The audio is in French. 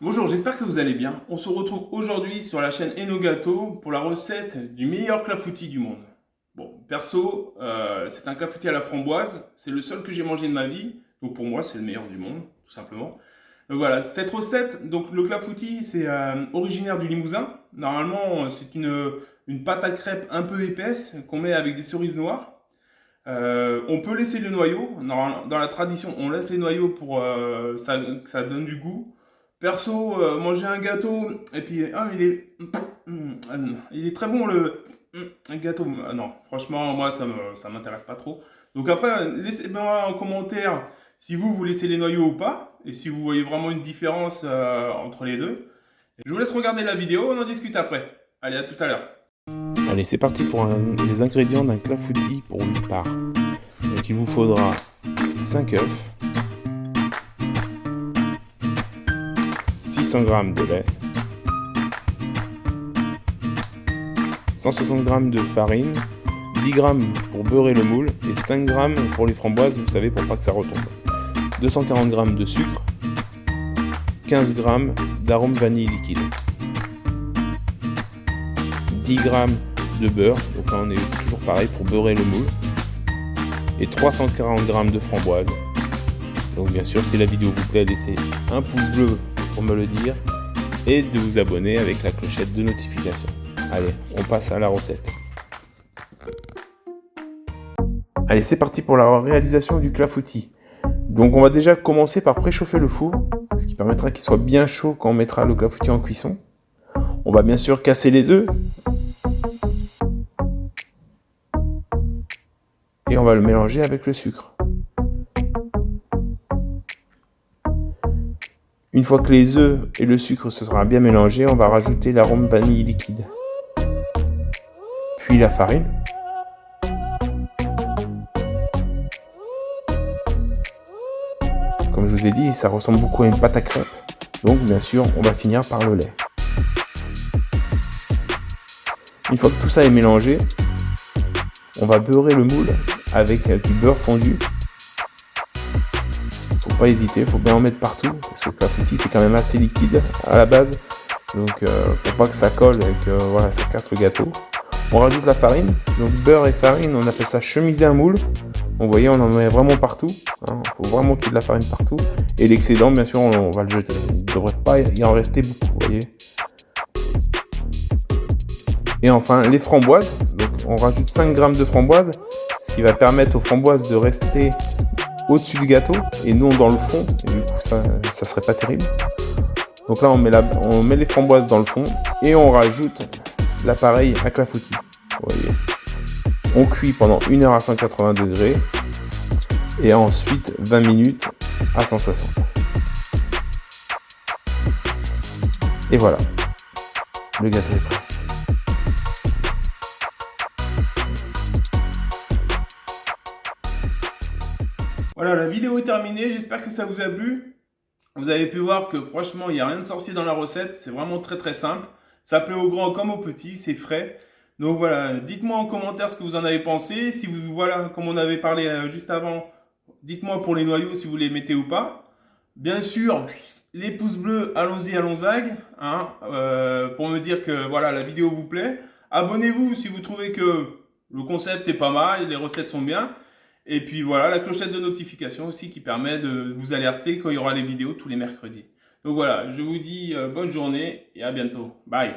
Bonjour, j'espère que vous allez bien. On se retrouve aujourd'hui sur la chaîne Enogato pour la recette du meilleur clafoutis du monde. Bon, perso, c'est un clafoutis à la framboise. C'est le seul que j'ai mangé de ma vie. Donc pour moi, c'est le meilleur du monde, tout simplement. Donc voilà, cette recette, donc le clafoutis, c'est originaire du Limousin. Normalement, c'est une pâte à crêpes un peu épaisse qu'on met avec des cerises noires. On peut laisser le noyau. Dans la tradition, on laisse les noyaux pour que ça donne du goût. Perso, manger un gâteau et puis il est très bon le gâteau. Non, franchement, moi ça m'intéresse pas trop. Donc après, laissez-moi en commentaire si vous laissez les noyaux ou pas et si vous voyez vraiment une différence entre les deux. Je vous laisse regarder la vidéo, on en discute après. Allez, à tout à l'heure. Allez, c'est parti pour les ingrédients d'un clafoutis pour 8 parts. Donc il vous faudra 5 œufs, 600 g de lait, 160 g de farine, 10 g pour beurrer le moule et 5 g pour les framboises, vous savez, pour pas que ça retombe. 240 g de sucre, 15 g d'arôme vanille liquide, 10 g de beurre, donc là on est toujours pareil pour beurrer le moule, et 340 g de framboises. Donc bien sûr, si la vidéo vous plaît, laissez un pouce bleu pour me le dire et de vous abonner avec la clochette de notification. Allez, on passe à la recette. Allez, c'est parti pour la réalisation du clafoutis. Donc on va déjà commencer par préchauffer le four, ce qui permettra qu'il soit bien chaud quand on mettra le clafoutis en cuisson. On va bien sûr casser les œufs. Et on va le mélanger avec le sucre. Une fois que les œufs et le sucre se sera bien mélangés, on va rajouter l'arôme vanille liquide. Puis la farine. Comme je vous ai dit, ça ressemble beaucoup à une pâte à crêpes. Donc bien sûr, on va finir par le lait. Une fois que tout ça est mélangé, on va beurrer le moule avec du beurre fondu. Faut pas hésiter, faut bien en mettre partout parce que le clafoutis c'est quand même assez liquide à la base, donc pour pas que ça colle et que voilà, ça casse le gâteau. On rajoute la farine, donc beurre et farine, on appelle ça chemiser un moule. Vous voyez, on en met vraiment partout, hein. Faut vraiment qu'il y ait de la farine partout. Et l'excédent, bien sûr, on va le jeter. Il ne devrait pas y en rester beaucoup, vous voyez. Et enfin, les framboises, donc on rajoute 5 g de framboises, ce qui va permettre aux framboises de rester au-dessus du gâteau et non dans le fond, et du coup ça serait pas terrible. Donc là on met les framboises dans le fond et on rajoute l'appareil à clafoutis. Vous voyez. On cuit pendant 1 heure à 180 degrés et ensuite 20 minutes à 160. Et voilà, le gâteau est prêt. Voilà, la vidéo est terminée, j'espère que ça vous a plu. Vous avez pu voir que franchement, il n'y a rien de sorcier dans la recette, c'est vraiment très très simple. Ça plaît aux grands comme aux petits, c'est frais. Donc voilà, dites-moi en commentaire ce que vous en avez pensé. Si vous, voilà, comme on avait parlé juste avant, dites-moi pour les noyaux si vous les mettez ou pas. Bien sûr, les pouces bleus, allons-y, allons-y, hein, pour me dire que voilà, la vidéo vous plaît. Abonnez-vous si vous trouvez que le concept est pas mal, les recettes sont bien. Et puis voilà, la clochette de notification aussi qui permet de vous alerter quand il y aura les vidéos tous les mercredis. Donc voilà, je vous dis bonne journée et à bientôt. Bye.